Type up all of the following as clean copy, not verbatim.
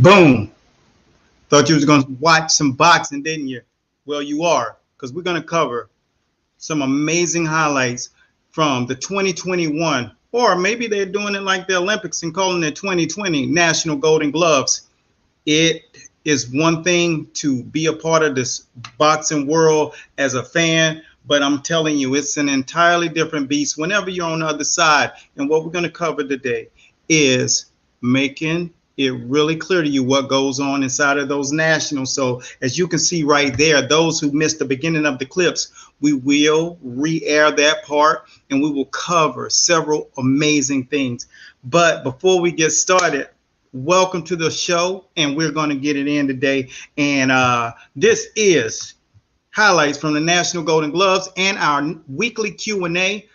Boom. Thought you was going to watch some boxing, didn't you? Well, you are, because we're going to cover some amazing highlights from the 2021, or maybe they're doing it like the Olympics and calling it 2020 National Golden Gloves. It is one thing to be a part of this boxing world as a fan, but I'm telling you, it's an entirely different beast whenever you're on the other side. And what we're going to cover today is making it really clear to you what goes on inside of those nationals. So as you can see right there, those who missed the beginning of the clips, we will re-air that part and we will cover several amazing things. But before we get started, welcome to the show, and we're going to get it in today. And this is highlights from the National Golden Gloves and our weekly Q&A.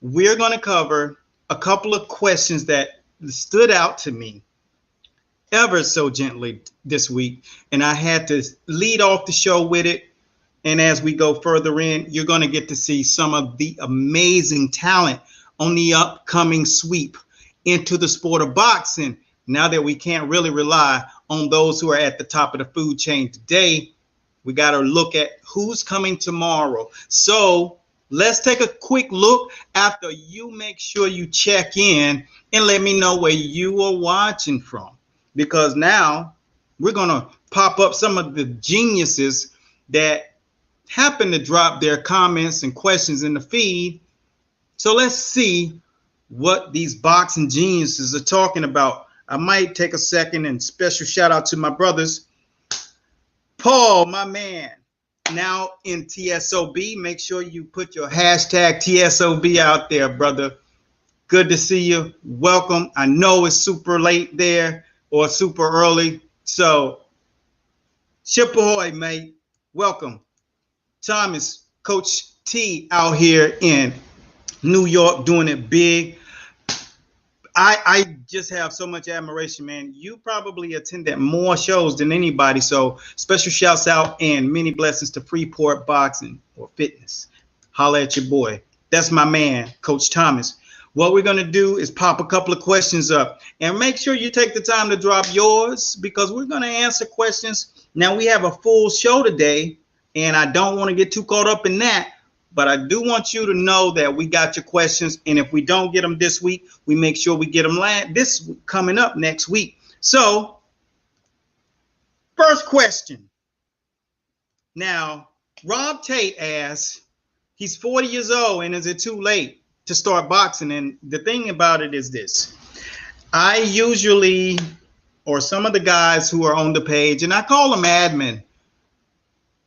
We're going to cover a couple of questions that stood out to me ever so gently this week, and I had to lead off the show with it. And as we go further in, you're going to get to see some of the amazing talent on the upcoming sweep into the sport of boxing. Now that we can't really rely on those who are at the top of the food chain today, we got to look at who's coming tomorrow. So let's take a quick look after you make sure you check in and let me know where you are watching from. Because now we're going to pop up some of the geniuses that happen to drop their comments and questions in the feed. So let's see what these boxing geniuses are talking about. I might take a second and special shout out to my brothers. Paul, my man, now in TSOB. Make sure you put your hashtag TSOB out there, brother. Good to see you. Welcome. I know it's super late there or super early. So ship ahoy, mate. Welcome. Thomas, Coach T out here in New York doing it big. I just have so much admiration, man. You probably attended more shows than anybody. So special shouts out and many blessings to Freeport Boxing or Fitness. Holla at your boy. That's my man, Coach Thomas. What we're going to do is pop a couple of questions up and make sure you take the time to drop yours because we're going to answer questions. Now, we have a full show today, and I don't want to get too caught up in that. But I do want you to know that we got your questions, and if we don't get them this week, we make sure we get them this coming up next week. So, first question. Now, Rob Tate asks, he's 40 years old, and is it too late to start boxing? And the thing about it is this. I usually, or some of the guys who are on the page, and I call them admin,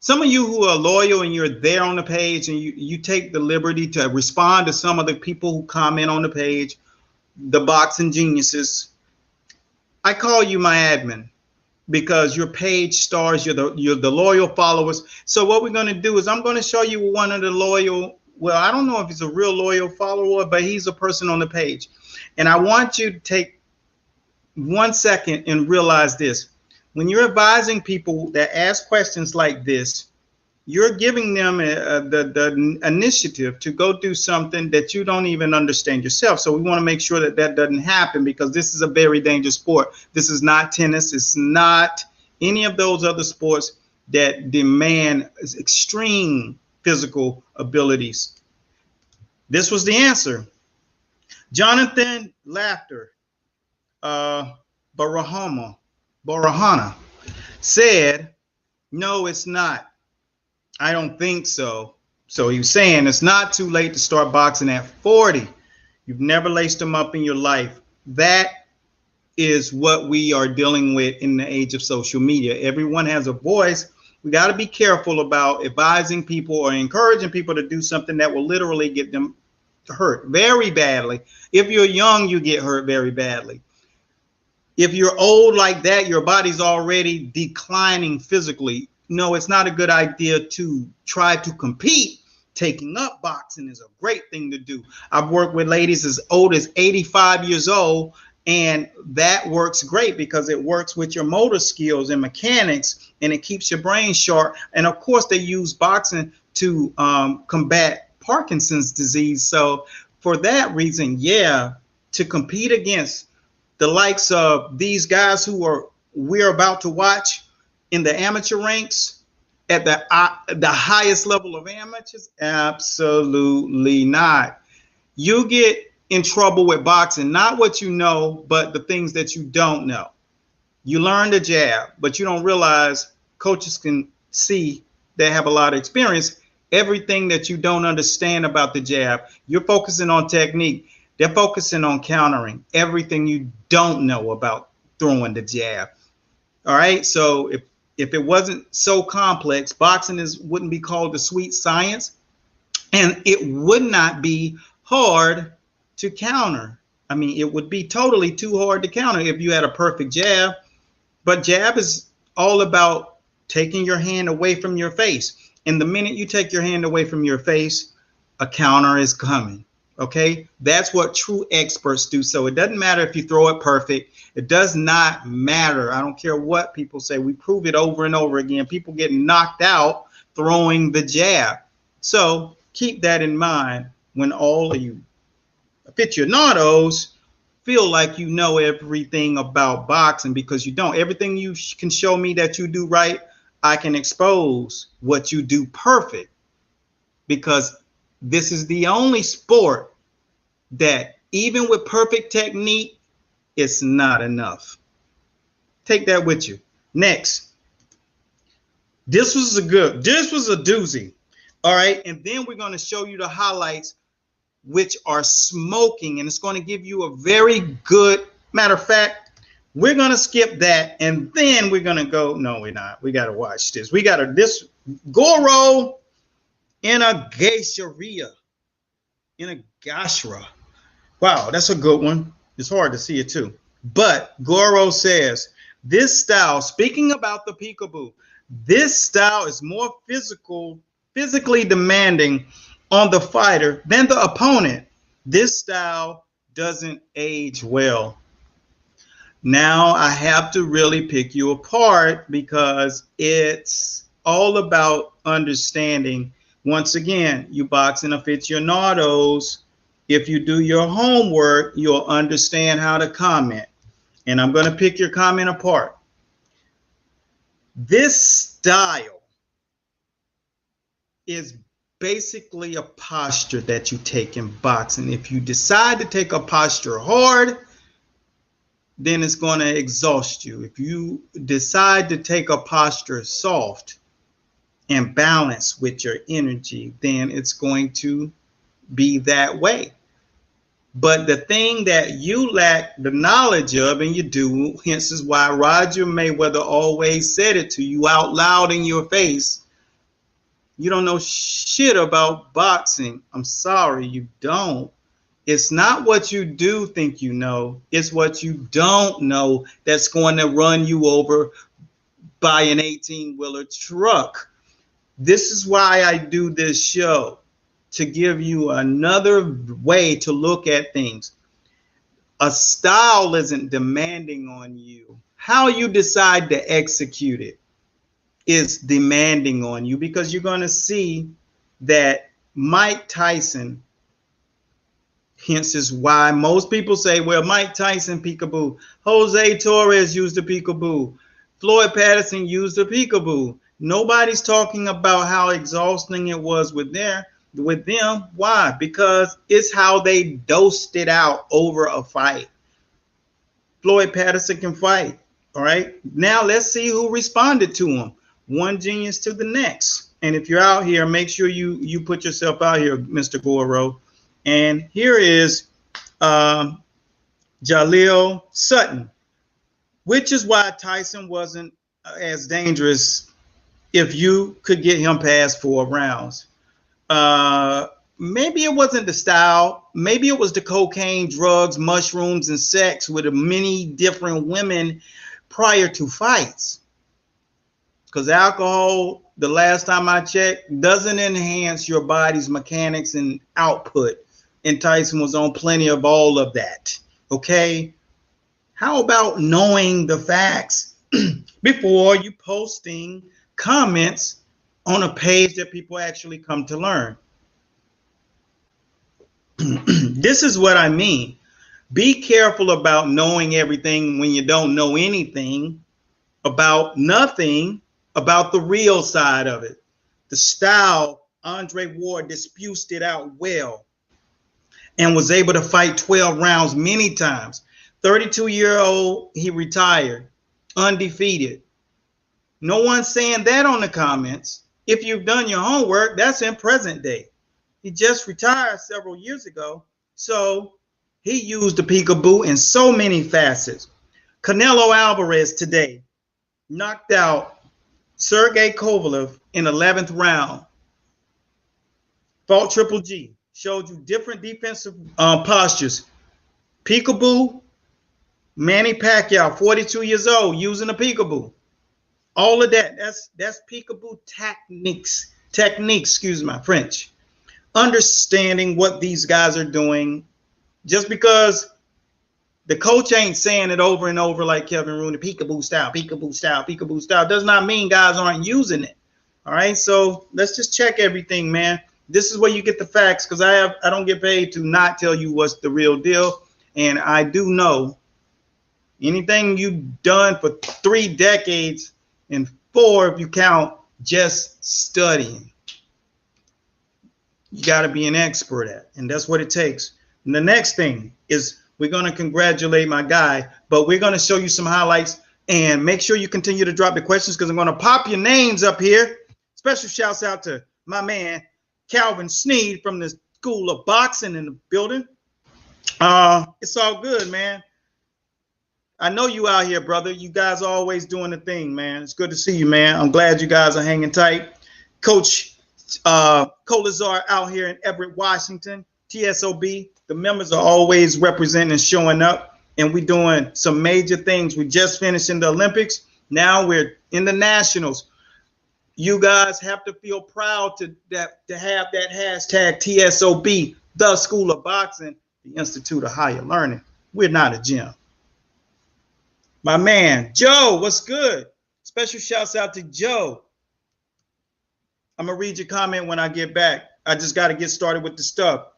some of you who are loyal and you're there on the page and you take the liberty to respond to some of the people who comment on the page, the boxing geniuses, I call you my admin because your page stars, you're the loyal followers. So what we're going to do is I'm going to show you one of the loyal, well, I don't know if he's a real loyal follower, but he's a person on the page. And I want you to take 1 second and realize this. When you're advising people that ask questions like this, you're giving them the initiative to go do something that you don't even understand yourself. So we want to make sure that that doesn't happen because this is a very dangerous sport. This is not tennis. It's not any of those other sports that demand extreme physical abilities. This was the answer. Jonathan Laughter, Barahana said, no, it's not. I don't think so. So he was saying it's not too late to start boxing at 40. You've never laced them up in your life. That is what we are dealing with in the age of social media. Everyone has a voice. We got to be careful about advising people or encouraging people to do something that will literally get them hurt very badly. If you're young, you get hurt very badly. If you're old like that, your body's already declining physically. No, it's not a good idea to try to compete. Taking up boxing is a great thing to do. I've worked with ladies as old as 85 years old, and that works great because it works with your motor skills and mechanics, and it keeps your brain sharp. And of course, they use boxing to combat Parkinson's disease. So for that reason, yeah, to compete against the likes of these guys who are we're about to watch in the amateur ranks at the highest level of amateurs? Absolutely not. You get in trouble with boxing, not what you know, but the things that you don't know. You learn the jab, but you don't realize coaches can see they have a lot of experience. Everything that you don't understand about the jab, you're focusing on technique. They're focusing on countering everything you don't know about throwing the jab. All right. So if it wasn't so complex, boxing wouldn't be called the sweet science, and it would not be hard to counter. I mean, it would be totally too hard to counter if you had a perfect jab. But jab is all about taking your hand away from your face. And the minute you take your hand away from your face, a counter is coming. Okay, that's what true experts do. So it doesn't matter if you throw it perfect. It does not matter. I don't care what people say. We prove it over and over again. People get knocked out throwing the jab. So keep that in mind when all of you aficionados feel like you know everything about boxing, because you don't. Everything you can show me that you do right, I can expose what you do perfect, because this is the only sport that even with perfect technique, it's not enough. Take that with you. Next. This was a doozy. All right. And then we're going to show you the highlights, which are smoking. And it's going to give you a very good, matter of fact, we're going to skip that. And then we're going to go. No, we're not. We got to watch this. We got this Goro in a geisharia. In a gashra. Wow, that's a good one. It's hard to see it too. But Goro says this style, speaking about the peekaboo, this style is more physically demanding on the fighter than the opponent. This style doesn't age well. Now I have to really pick you apart, because it's all about understanding. Once again, you boxing aficionados, if you do your homework, you'll understand how to comment. And I'm going to pick your comment apart. This style is basically a posture that you take in boxing. If you decide to take a posture hard, then it's going to exhaust you. If you decide to take a posture soft and balance with your energy, then it's going to be that way. But the thing that you lack the knowledge of, and you do, hence is why Roger Mayweather always said it to you out loud in your face, you don't know shit about boxing. I'm sorry, you don't. It's not what you do think you know. It's what you don't know that's going to run you over by an 18-wheeler truck. This is why I do this show, to give you another way to look at things. A style isn't demanding on you. How you decide to execute it is demanding on you, because you're going to see that Mike Tyson, hence is why most people say, well, Mike Tyson peekaboo, Jose Torres used the peekaboo, Floyd Patterson used the peekaboo. Nobody's talking about how exhausting it was with them. Why? Because it's how they dosed it out over a fight. Floyd Patterson can fight. All right. Now let's see who responded to him. One genius to the next. And if you're out here, make sure you put yourself out here, Mr. Goro. And here is Jaleel Sutton, which is why Tyson wasn't as dangerous if you could get him past 4 rounds. Maybe it wasn't the style. Maybe it was the cocaine, drugs, mushrooms, and sex with many different women prior to fights. Because alcohol, the last time I checked, doesn't enhance your body's mechanics and output. And Tyson was on plenty of all of that. Okay? How about knowing the facts before you posting comments on a page that people actually come to learn? This is what I mean. Be careful about knowing everything when you don't know anything. about nothing about the real side of it. The style, Andre Ward disputed it out well and was able to fight 12 rounds many times. 32-year-old, he retired, undefeated. No one's saying that on the comments. If you've done your homework, that's in present day. He just retired several years ago, so he used the peekaboo in so many facets. Canelo Alvarez today knocked out Sergey Kovalev in 11th round. Fought Triple G. Showed you different defensive postures. Peekaboo. Manny Pacquiao, 42 years old, using a peekaboo. All of that. That's peekaboo techniques. Excuse my French. Understanding what these guys are doing. Just because the coach ain't saying it over and over like Kevin Rooney, peekaboo style, peekaboo style, peekaboo style, does not mean guys aren't using it. All right, so let's just check everything, man. This is where you get the facts, because I don't get paid to not tell you what's the real deal. And I do know anything you've done for 3 decades and 4 if you count just studying, you got to be an expert at, and that's what it takes. And the next thing is we're going to congratulate my guy, but we're going to show you some highlights, and make sure you continue to drop the questions because I'm going to pop your names up here. Special shouts out to my man Calvin Sneed from the School of Boxing in the building. It's all good, man. I know you out here, brother. You guys are always doing the thing, man. It's good to see you, man. I'm glad you guys are hanging tight. Coach Colazar out here in Everett, Washington, TSOB. The members are always representing and showing up, and we're doing some major things. We just finished in the Olympics. Now we're in the Nationals. You guys have to feel proud to have that hashtag TSOB, the School of Boxing, the Institute of Higher Learning. We're not a gym. My man, Joe, what's good? Special shouts out to Joe. I'm going to read your comment when I get back. I just got to get started with the stuff.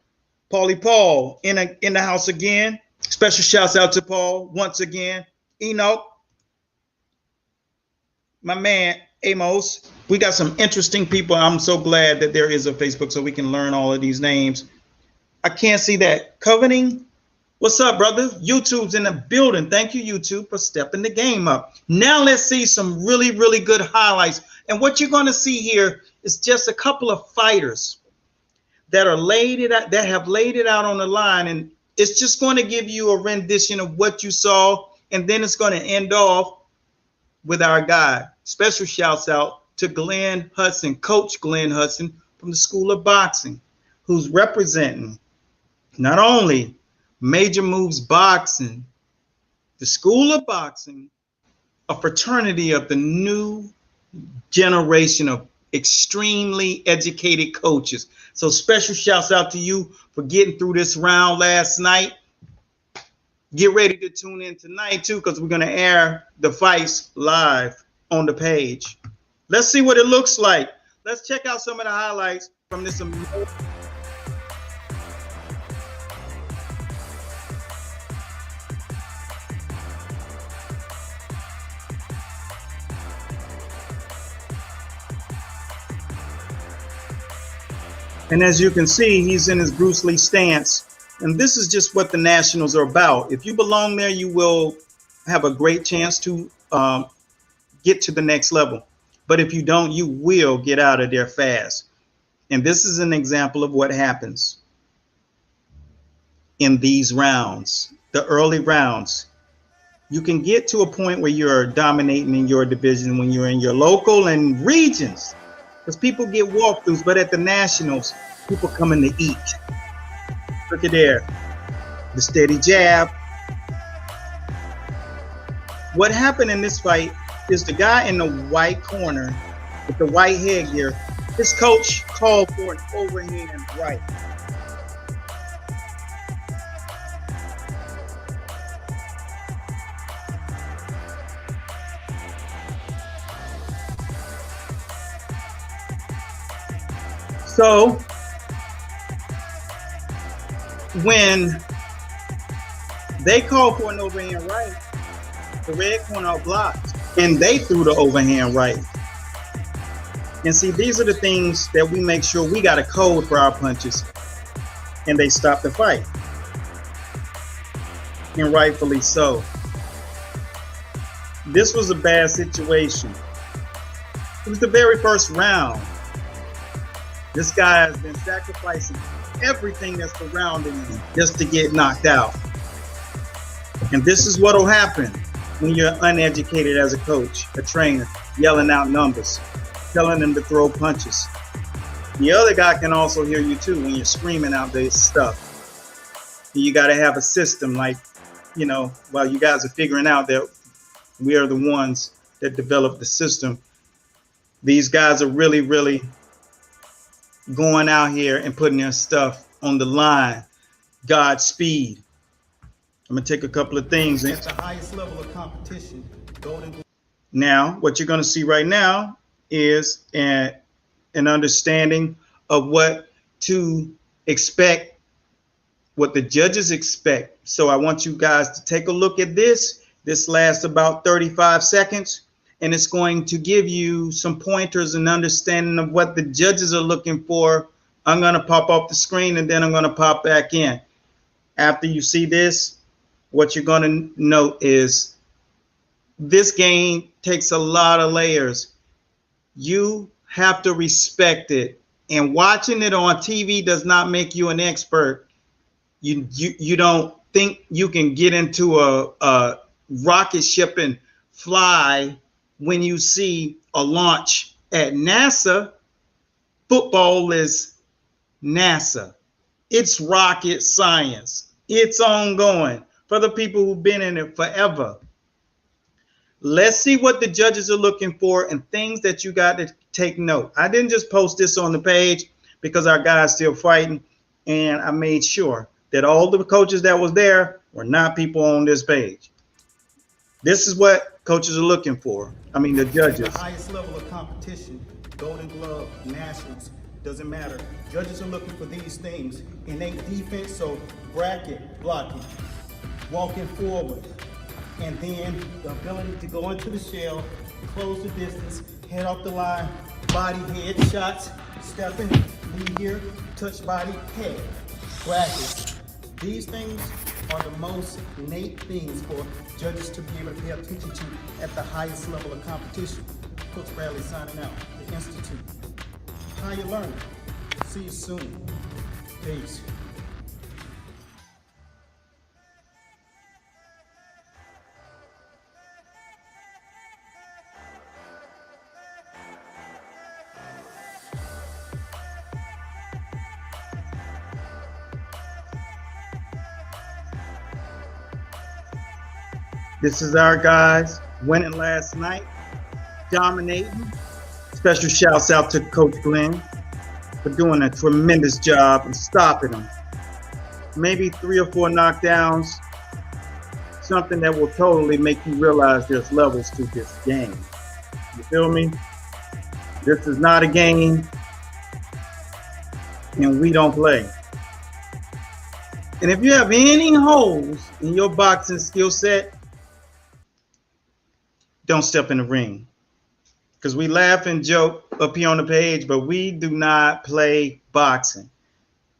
Paulie Paul in the house again. Special shouts out to Paul once again. Enoch. My man, Amos. We got some interesting people. I'm so glad that there is a Facebook so we can learn all of these names. I can't see that. Coveting. What's up, brother? YouTube's in the building. Thank you, YouTube, for stepping the game up. Now let's see some really, really good highlights. And what you're going to see here is just a couple of fighters that have laid it out on the line. And it's just going to give you a rendition of what you saw. And then it's going to end off with our guy. Special shouts out to Glenn Hudson, Coach Glenn Hudson from the School of Boxing, who's representing not only Major Moves Boxing, the School of Boxing, a fraternity of the new generation of extremely educated coaches. So special shouts out to you for getting through this round last night. Get ready to tune in tonight too, because we're going to air the fights live on the page. Let's see what it looks like. Let's check out some of the highlights from this amazing. And as you can see, he's in his Bruce Lee stance. And this is just what the Nationals are about. If you belong there, you will have a great chance to get to the next level. But if you don't, you will get out of there fast. And this is an example of what happens in these rounds, the early rounds. You can get to a point where you're dominating in your division when you're in your local and regions. Because people get walkthroughs, but at the Nationals, people coming to eat. Look at there, the steady jab. What happened in this fight is the guy in the white corner with the white headgear, his coach called for an overhand right. So when they call for an overhand right, the red corner blocked. and they threw the overhand right. And see, these are the things that we make sure we got a code for our punches, and they stop the fight. And rightfully so. This was a bad situation. It was the very first round. This guy has been sacrificing everything that's surrounding him just to get knocked out. And this is what will happen when you're uneducated as a coach, a trainer, yelling out numbers, telling them to throw punches. The other guy can also hear you too when you're screaming out this stuff. You got to have a system like, you know, while you guys are figuring out that we are the ones that developed the system. These guys are really, really going out here and putting their stuff on the line. Godspeed. I'm going to take a couple of things. At the highest level of competition, now, what you're going to see right now is an understanding of what to expect, what the judges expect. So I want you guys to take a look at this. This lasts about 35 seconds, and it's going to give you some pointers and understanding of what the judges are looking for. I'm going to pop off the screen, and then I'm going to pop back in. After you see this, what you're going to note is this game takes a lot of layers. You have to respect it. And watching it on TV does not make you an expert. You don't think you can get into a rocket ship and fly when you see a launch at NASA. Football is NASA. It's rocket science. It's ongoing for the people who've been in it forever. Let's see what the judges are looking for and things that you got to take note. I didn't just post this on the page because our guy's still fighting, and I made sure that all the coaches that was there were not people on this page. This is what coaches are looking for. I mean, the judges. At the highest level of competition, Golden Glove, Nationals, doesn't matter. Judges are looking for these things. Innate defense, so bracket, blocking, walking forward, and then the ability to go into the shell, close the distance, head off the line, body, head shots, stepping, lead here, touch body, head, brackets. These things are the most innate things for judges to be able to pay attention to at the highest level of competition. Coach Bradley signing out, the Institute. How you learning? See you soon. Peace. This is our guys winning last night, dominating. Special shouts out to Coach Glenn for doing a tremendous job and stopping them. Maybe 3 or 4 knockdowns, something that will totally make you realize there's levels to this game. You feel me? This is not a game, and we don't play. And if you have any holes in your boxing skill set, don't step in the ring. Because we laugh and joke up here on the page, but we do not play boxing.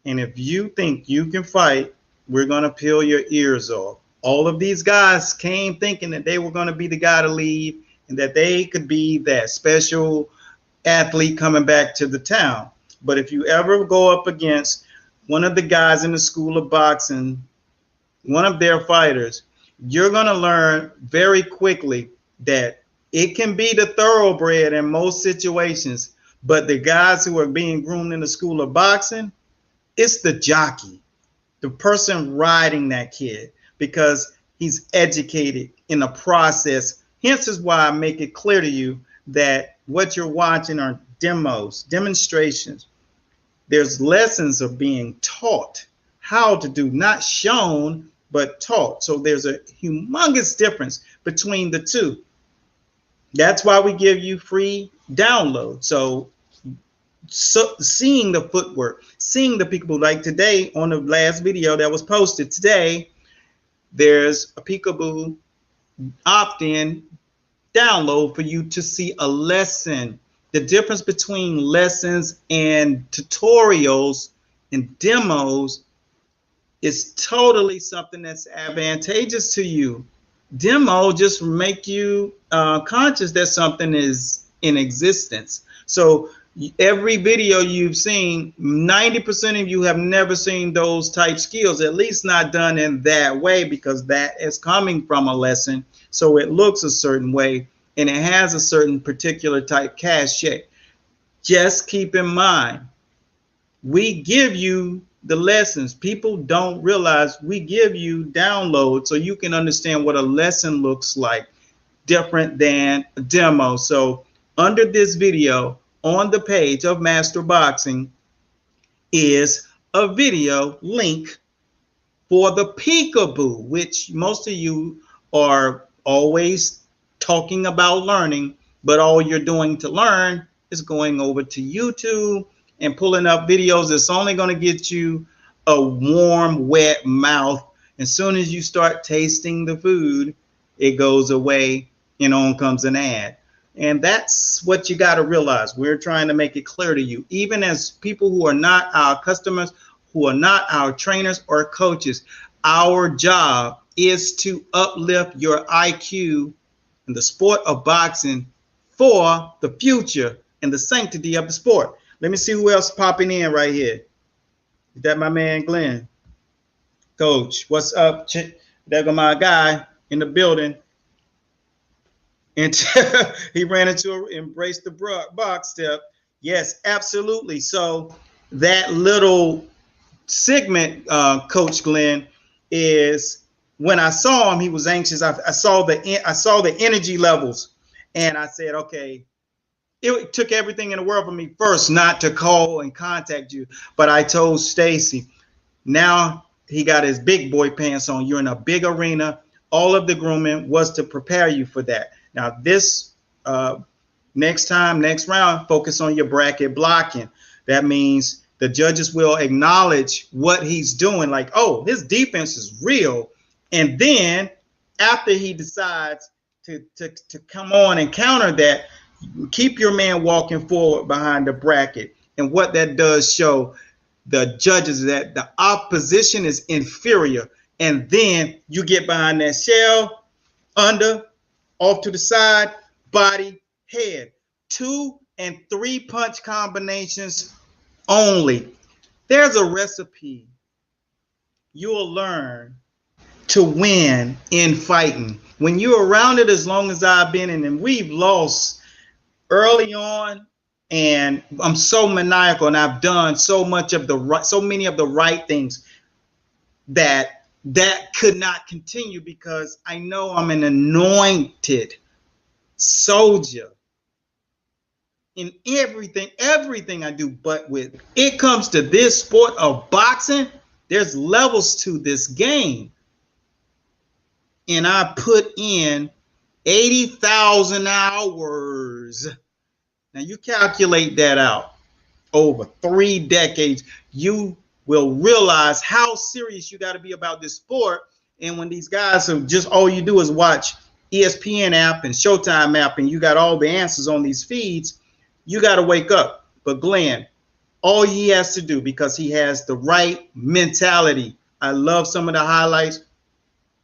And if you think you can fight, we're going to peel your ears off. All of these guys came thinking that they were going to be the guy to lead and that they could be that special athlete coming back to the town. But if you ever go up against one of the guys in the school of boxing, one of their fighters, you're going to learn very quickly that it can be the thoroughbred in most situations, but the guys who are being groomed in the school of boxing, it's the jockey, the person riding that kid, because he's educated in the process. Hence is why I make it clear to you that what you're watching are demonstrations. There's lessons of being taught how to do, not shown, but taught. So there's a humongous difference between the two. That's why we give you free download. So seeing the footwork, seeing the people, like today on the last video that was posted today, there's a peekaboo opt-in download for you to see a lesson. The difference between lessons and tutorials and demos is totally something that's advantageous to you. Demo just make you conscious that something is in existence. So every video you've seen, 90% of you have never seen those type skills, at least not done in that way, because that is coming from a lesson. So it looks a certain way and it has a certain particular type cachet. Just keep in mind, we give you the lessons. People don't realize we give you downloads so you can understand what a lesson looks like, different than a demo. So under this video on the page of Master Boxing is a video link for the peekaboo, which most of you are always talking about learning, but all you're doing to learn is going over to YouTube and pulling up videos that's only going to get you a warm, wet mouth. As soon as you start tasting the food, it goes away and on comes an ad. And that's what you got to realize. We're trying to make it clear to you, even as people who are not our customers, who are not our trainers or coaches, our job is to uplift your IQ in the sport of boxing for the future and the sanctity of the sport. Let me see who else popping in right here. Is that my man Glenn? Coach, what's up? There go my guy in the building. And he ran into embrace the box step. Yes, absolutely. So that little segment, Coach Glenn, is when I saw him, he was anxious. I saw the energy levels, and I said, okay. It took everything in the world for me first not to call and contact you, but I told Stacy, now he got his big boy pants on. You're in a big arena. All of the grooming was to prepare you for that. Now this next round, focus on your bracket blocking. That means the judges will acknowledge what he's doing, like, oh, his defense is real. And then after he decides to come on and counter that, keep your man walking forward behind the bracket. And what that does show the judges that the opposition is inferior. And then you get behind that shell, under, off to the side, body, head. 2 and 3 punch combinations only. There's a recipe you'll learn to win in fighting. When you're around it as long as I've been in, and we've lost early on, and I'm so maniacal, and I've done so many of the right things that could not continue, because I know I'm an anointed soldier in everything I do. But when it comes to this sport of boxing, there's levels to this game, and I put in 80,000 hours. Now you calculate that out over 3 decades, you will realize how serious you got to be about this sport. And when these guys are just, all you do is watch ESPN app and Showtime app, and you got all the answers on these feeds, you got to wake up. But Glenn, all he has to do, because he has the right mentality. I love some of the highlights.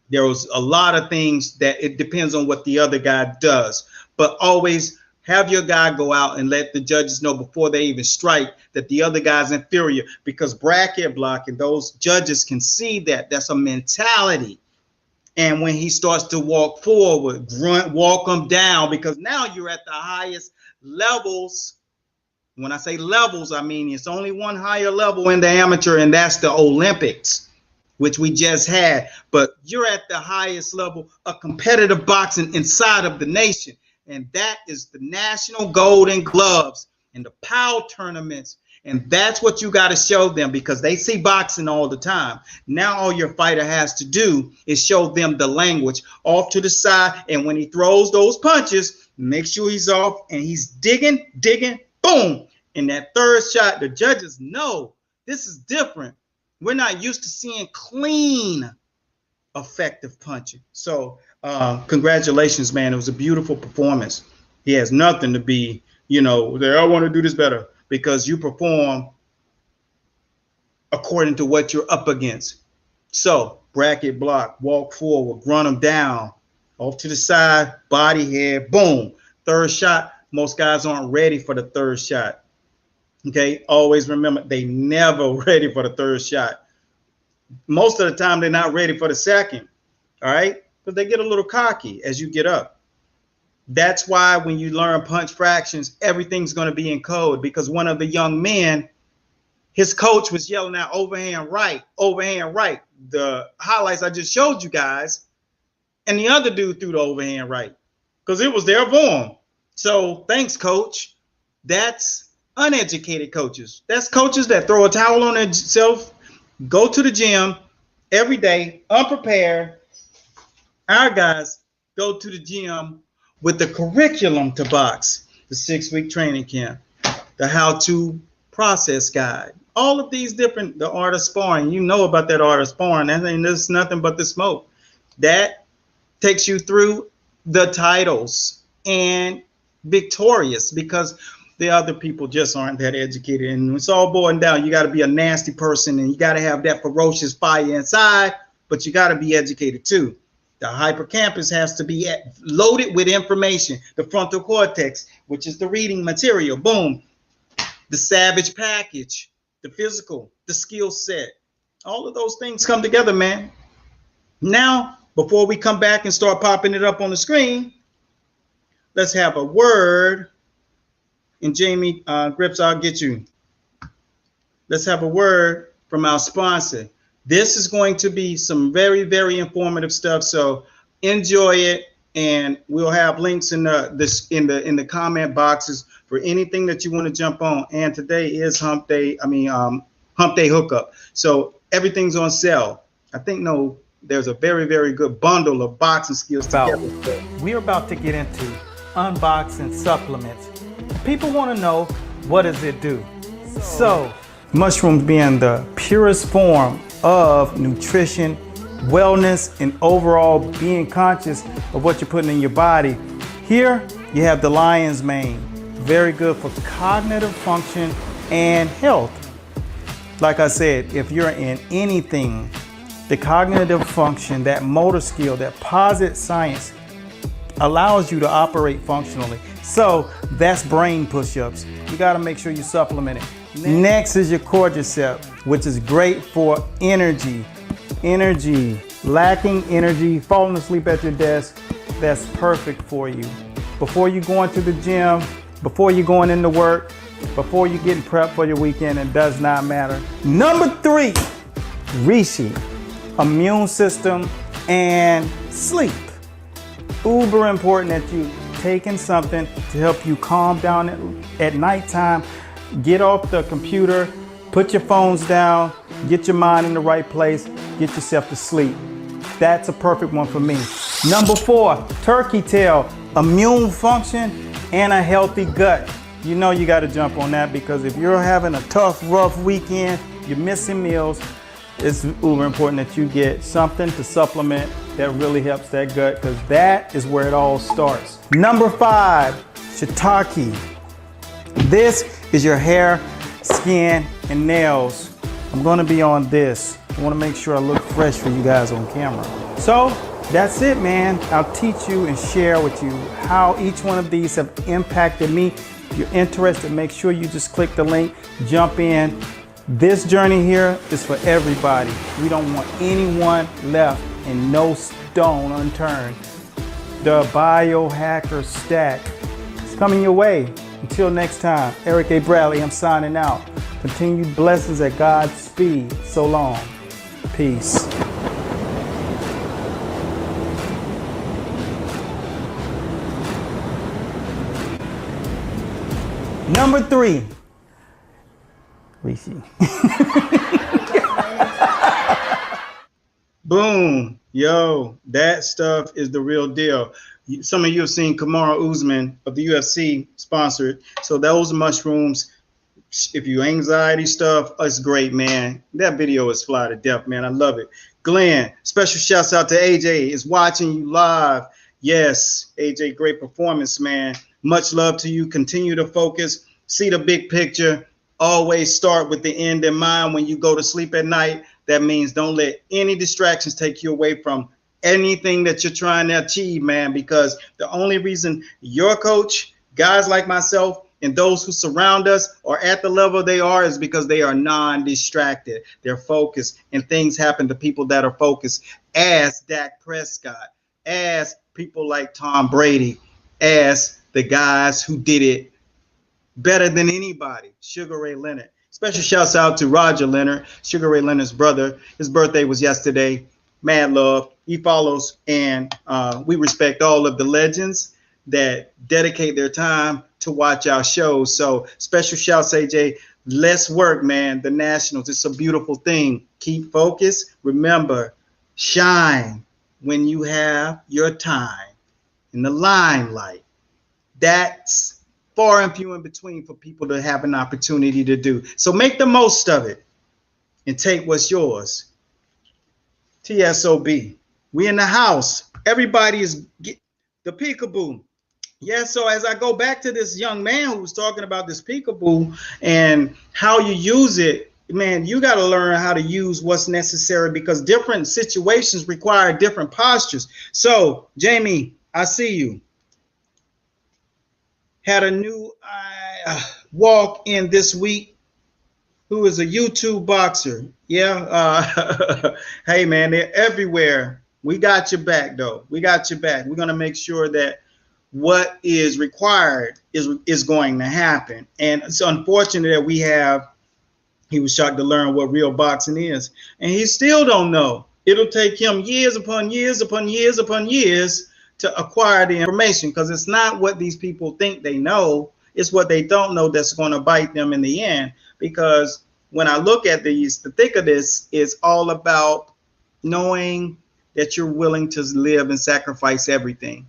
There was a lot of things that it depends on what the other guy does, but always have your guy go out and let the judges know before they even strike that the other guy's inferior, because bracket blocking, those judges can see that. That's a mentality. And when he starts to walk forward, grunt, walk him down, because now you're at the highest levels. When I say levels, I mean it's only one higher level in the amateur, and that's the Olympics, which we just had. But you're at the highest level of competitive boxing inside of the nation. And that is the national golden gloves and the POW tournaments. And that's what you got to show them, because they see boxing all the time. Now all your fighter has to do is show them the language, off to the side. And when he throws those punches, make sure he's off and he's digging, boom. In that third shot, the judges know this is different. We're not used to seeing clean effective punching. So congratulations, man. It was a beautiful performance. He has nothing to be, I want to do this better, because you perform according to what you're up against. So bracket, block, walk forward, run them down, off to the side, body, head, boom. Third shot, most guys aren't ready for the third shot. Okay, always remember, they never ready for the third shot. Most of the time, they're not ready for the second, all right? Because they get a little cocky as you get up. That's why when you learn punch fractions, everything's going to be in code, because one of the young men, his coach was yelling out overhand right, overhand right. The highlights I just showed you guys, and the other dude threw the overhand right because it was their form. So thanks, coach. That's uneducated coaches. That's coaches that throw a towel on themselves, go to the gym every day, unprepared. Our guys go to the gym with the curriculum to box, the 6-week training camp, the how-to process guide, all of these different, the art of sparring. You know about that art of sparring. I mean, there's nothing but the smoke. That takes you through the titles and victorious, because the other people just aren't that educated. And it's all boiling down. You got to be a nasty person, and you got to have that ferocious fire inside, but you got to be educated too. The hippocampus has to be loaded with information. The frontal cortex, which is the reading material, boom. The savage package, the physical, the skill set. All of those things come together, man. Now, before we come back and start popping it up on the screen, let's have a word. And Jamie Grips, I'll get you. Let's have a word from our sponsor. This is going to be some very, very informative stuff. So enjoy it, and we'll have links in the comment boxes for anything that you want to jump on. And today is Hump Day. Hump Day hookup. So everything's on sale. I think there's a very, very good bundle of boxing skills together. We're about to get into unboxing supplements. People want to know, what does it do? So mushrooms being the purest form of nutrition, wellness, and overall being conscious of what you're putting in your body. Here you have the lion's mane, very good for cognitive function and health. Like I said, if you're in anything, the cognitive function, that motor skill, that posit science allows you to operate functionally. So that's brain push-ups. You got to make sure you supplement it. Next is your cordyceps, which is great for energy. Lacking energy, falling asleep at your desk, that's perfect for you. Before you go into the gym, before you're going into work, before you're getting prepped for your weekend, it does not matter. Number 3, reishi, immune system and sleep. Uber important that you taking something to help you calm down at nighttime. Get off the computer, put your phones down, get your mind in the right place, get yourself to sleep. That's a perfect one for me. Number 4, turkey tail, immune function and a healthy gut. You know you got to jump on that, because if you're having a tough, rough weekend, you're missing meals, it's uber important that you get something to supplement that really helps that gut, because that is where it all starts. Number 5, shiitake. This is your hair, skin, and nails. I'm gonna be on this. I wanna make sure I look fresh for you guys on camera. So that's it, man. I'll teach you and share with you how each one of these have impacted me. If you're interested, make sure you just click the link, jump in. This journey here is for everybody. We don't want anyone left and no stone unturned. The Biohacker Stack is coming your way. Until next time, Eric A. Bradley, I'm signing out. Continued blessings at God's speed. So long. Peace. Number 3. Reishi. Boom. Yo, that stuff is the real deal. Some of you have seen Kamaru Usman of the UFC sponsored. So those mushrooms If you anxiety stuff, it's great, man. That video is fly to death, man. I love it. Glenn, special shouts out to AJ is watching you live. Yes, AJ, great performance, man. Much love to you. Continue to focus. See the big picture. Always start with the end in mind when you go to sleep at night. That means don't let any distractions take you away from anything that you're trying to achieve, man, because the only reason your coach, guys like myself, and those who surround us are at the level they are is because they are non-distracted. They're focused, and things happen to people that are focused. As Dak Prescott, as people like Tom Brady, as the guys who did it better than anybody, Sugar Ray Leonard. Special shouts out to Roger Leonard, Sugar Ray Leonard's brother. His birthday was yesterday. Mad love. He follows, and we respect all of the legends that dedicate their time to watch our shows. So special shouts, AJ. Less work, man. The Nationals. It's a beautiful thing. Keep focused. Remember, shine when you have your time in the limelight. That's far and few in between for people to have an opportunity to do. So make the most of it and take what's yours. TSOB. We in the house. Everybody is the peekaboo. Yeah, so as I go back to this young man who was talking about this peekaboo and how you use it, man, you got to learn how to use what's necessary because different situations require different postures. So, Jamie, I see you. Had a new walk in this week who is a YouTube boxer. Yeah. Hey, man, they're everywhere. We got your back, though. We got your back. We're going to make sure that what is required is going to happen. And it's unfortunate that he was shocked to learn what real boxing is. And he still don't know. It'll take him years upon years upon years upon years to acquire the information because it's not what these people think they know. It's what they don't know that's going to bite them in the end. Because when I look at these, the thick of this is all about knowing that you're willing to live and sacrifice everything.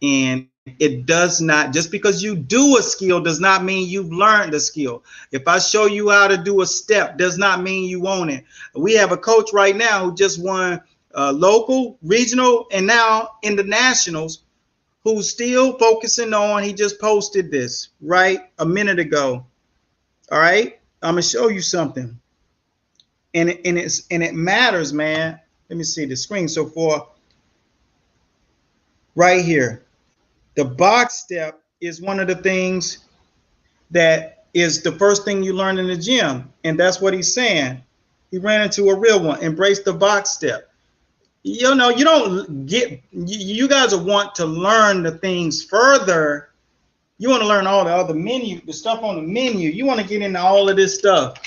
And it does not, just because you do a skill does not mean you've learned the skill. If I show you how to do a step, does not mean you own it. We have a coach right now who just won local, regional, and now in the nationals, who's still focusing on, he just posted this right a minute ago. All right, I'm gonna show you something. And it matters, man. Let me see the screen. So for right here, the box step is one of the things that is the first thing you learn in the gym. And that's what he's saying. He ran into a real one. Embrace the box step. You know, you don't get, you guys want to learn the things further. You want to learn all the other menu, the stuff on the menu. You want to get into all of this stuff.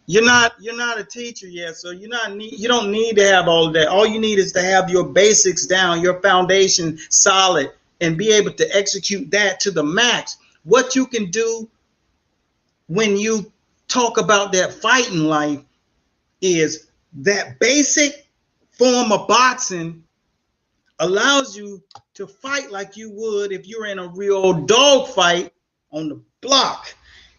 You're not a teacher yet, so you don't need to have all of that. All you need is to have your basics down, your foundation solid, and be able to execute that to the max. What you can do when you talk about that fighting life is that basic form of boxing allows you to fight like you would if you're in a real dog fight on the block.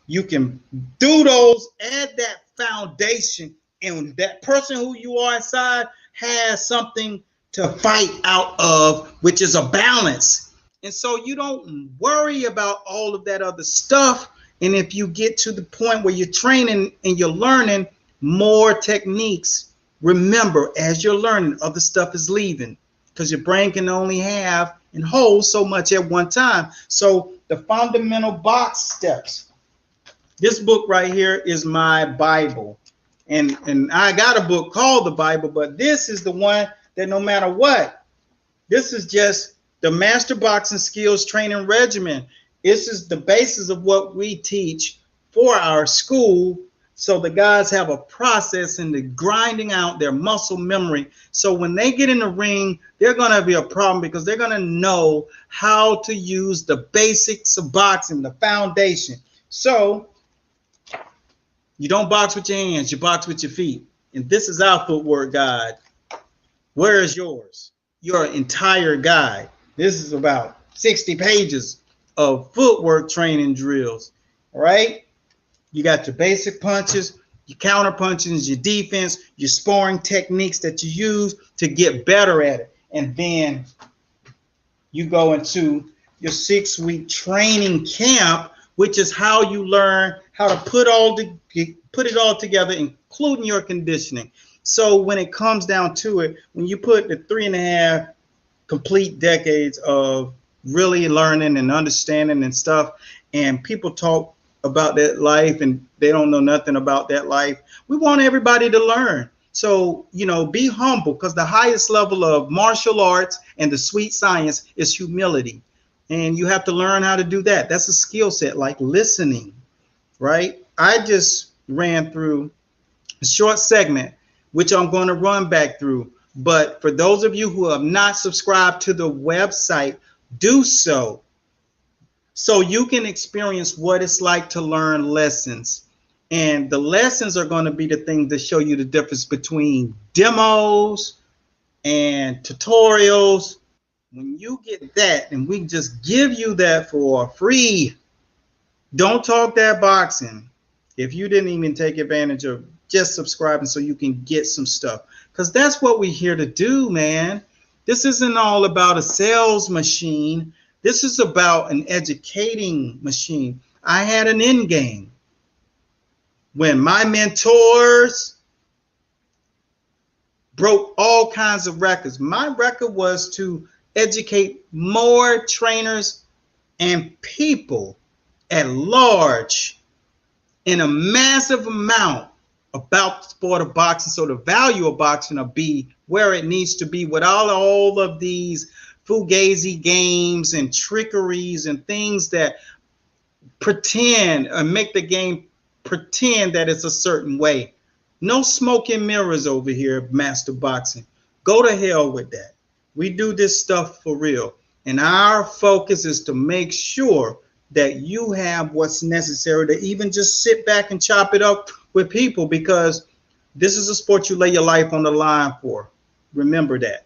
You can do those, add that foundation, and that person who you are inside has something to fight out of, which is a balance. And so you don't worry about all of that other stuff. And if you get to the point where you're training and you're learning more techniques, remember, as you're learning, other stuff is leaving because your brain can only have and hold so much at one time. So the fundamental box steps. This book right here is my Bible. And I got a book called the Bible, but this is the one that no matter what, this is just the Master Boxing Skills Training Regimen. This is the basis of what we teach for our school. So the guys have a process in the grinding out their muscle memory. So when they get in the ring, they're going to be a problem because they're going to know how to use the basics of boxing, the foundation. So you don't box with your hands, you box with your feet. And this is our footwork guide. Where is yours? Your entire guide. This is about 60 pages of footwork training drills. All right. You got your basic punches, your counter punches, your defense, your sparring techniques that you use to get better at it. And then you go into your 6-week training camp, which is how you learn how to put it all together, including your conditioning. So when it comes down to it, when you put the 3.5 complete decades of really learning and understanding and stuff, and people talk about that life and they don't know nothing about that life, we want everybody to learn. So, be humble, because the highest level of martial arts and the sweet science is humility. And you have to learn how to do that. That's a skill set, like listening, right? I just ran through a short segment, which I'm going to run back through. But for those of you who have not subscribed to the website, do so you can experience what it's like to learn lessons. And the lessons are going to be the things that show you the difference between demos and tutorials. When you get that, and we just give you that for free, don't talk that boxing if you didn't even take advantage of just subscribing so you can get some stuff. Because that's what we're here to do, man. This isn't all about a sales machine. This is about an educating machine. I had an end game. When my mentors broke all kinds of records, my record was to educate more trainers and people at large in a massive amount about the sport of boxing, so the value of boxing will be where it needs to be without all of these fugazi games and trickeries and things that pretend or make the game pretend that it's a certain way. No smoke and mirrors over here, Master Boxing. Go to hell with that. We do this stuff for real. And our focus is to make sure that you have what's necessary to even just sit back and chop it up with people, because this is a sport you lay your life on the line for. Remember that.